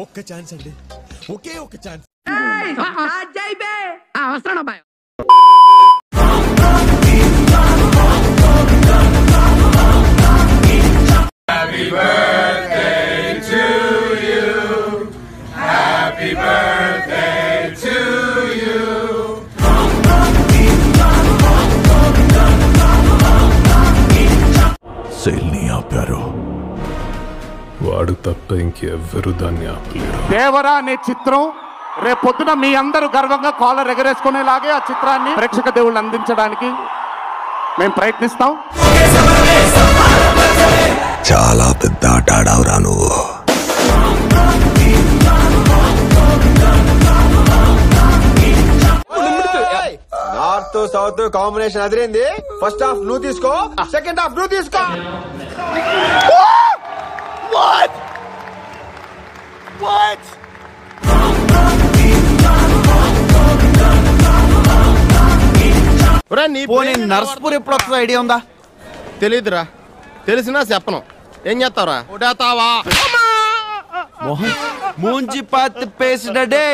ఒక్క ఛాన్స్ అండి, ఒకే ఒక్క chance. Happy birthday to you. Happy birthday to you. సేల్ని ఆపారు, వాడు తప్ప ఇంకెవ్వరు దాన్ని ఆపలేరు. దేవరా అనే చిత్రం రేపొద్దున మీ అందరూ గర్వంగా కాలర్ ఎగరేసుకునేలాగే ఆ చిత్రాన్ని ప్రేక్షక దేవుళ్ళు అందించడానికి మేము ప్రయత్నిస్తాం. చాలా పెద్ద ఆట ఆడావురా నువ్వు. నార్త్ సౌత్ కాంబినేషన్ అదిరింది. ఫస్ట్ హాఫ్ నువ్వు తీసుకో, సెకండ్ హాఫ్ నువ్వు తీసుకో. నర్స్పూర్ ఎప్పుడు వస్తుంది ఐడియా ఉందా? తెలీదురా. తెలిసినా చెప్పను. ఏం చేస్తావురా? కొడతావా? మూంచి పాతి పేసిడే.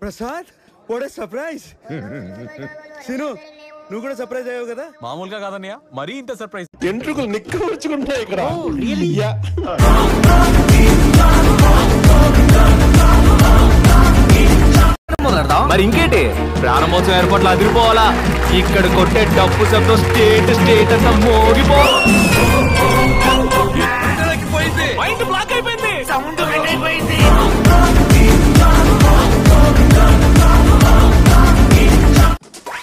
Prasad, what a surprise. Seenu, నువ్వు కూడా సర్ప్రైజ్ అయ్యావు కదా? మామూలుగా కాదన్నయ్య, మరీ ఇంత సర్ప్రైజ్. ఎంట్రుకలు నిక్కవచ్చుకుంటాయి ఇక్కడ. మరి ఇంకేంటి, ప్రారంభోత్సవం ఏర్పాట్లు అదిరిపోవాలా. ఇక్కడ కొట్టే డప్పు శబ్దం స్టేట్ స్టేట్ అంతా మోగిపో. బ్లాక్ అయిపోయింది, సౌండ్ అయిపోయింది.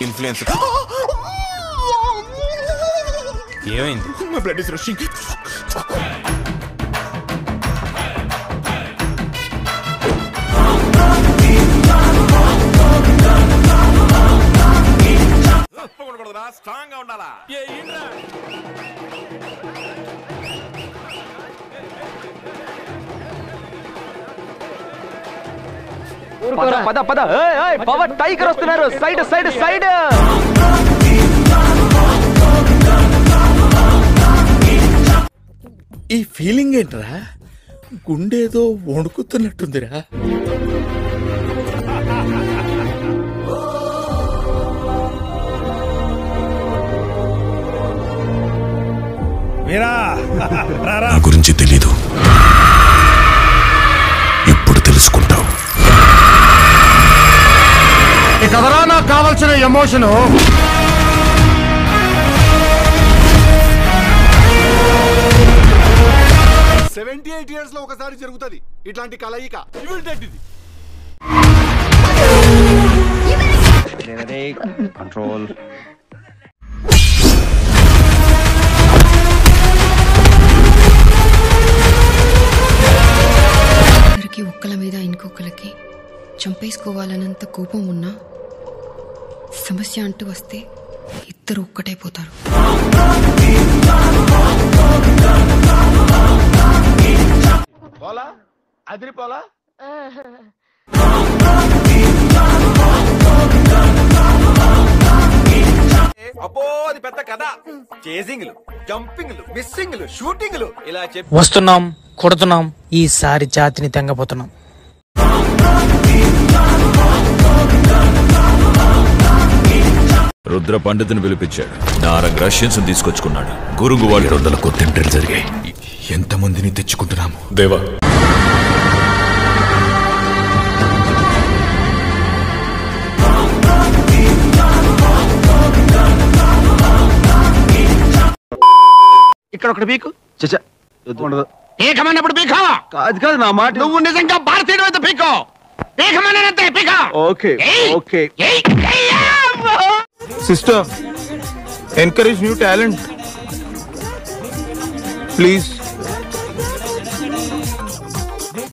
ఇన్ఫ్లుయెన్స్ ఏమైంది? My blood is rushing. Strong గా ఉండాలా. పద పద, పవర్ టైగర్ వస్తున్నారు. Side side side. ఈ ఫీలింగ్ ఏంట్రా? గుండేదో వణుకుతున్నట్టుందిరా. నా గురించి తెలీదు, ఇప్పుడు తెలుసుకుంటావు. కదరా నాకు కావాల్సిన ఎమోషను. 78 years లో ఒకసారి జరుగుతుంది ఇట్లాంటి కలయిక. కంట్రోల్. ఒక్కల మీద ఇంకొకరికి చంపేసుకోవాలన్నంత కోపం ఉన్నా సమస్య అంటూ వస్తే ఇద్దరు ఒక్కటైపోతారు. పోలా అదిరిపోలా. అబ్బో అది పెద్ద కథ. చేసింగ్లు, జంపింగ్లు, మిస్సింగ్లు, షూటింగ్లు ఇలా చెప్పి వస్తున్నాం, కొడుతున్నాం. ఈసారి జాతిని తెంగపోతున్నాం. రుద్ర పండితుని పిలిపించాడు. నారంగ్ రష్యన్స్ తీసుకొచ్చుకున్నాడు. గురుగు వాళ్ళు 200 కొత్త ఎంట్రీలు జరిగాయి. ఎంతమందిని తెచ్చుకుంటున్నాము దేవా. ఇక్కడ ఒకటి పీకు. పీకమన్నప్పుడు పీకావా? కాదు కాదు, నా మాట. నువ్వు నిజంగా భారతీయుడు అయితే పీకో. పీకమన్నంతే పీకా. Okay okay. Sister, encourage new talent, please.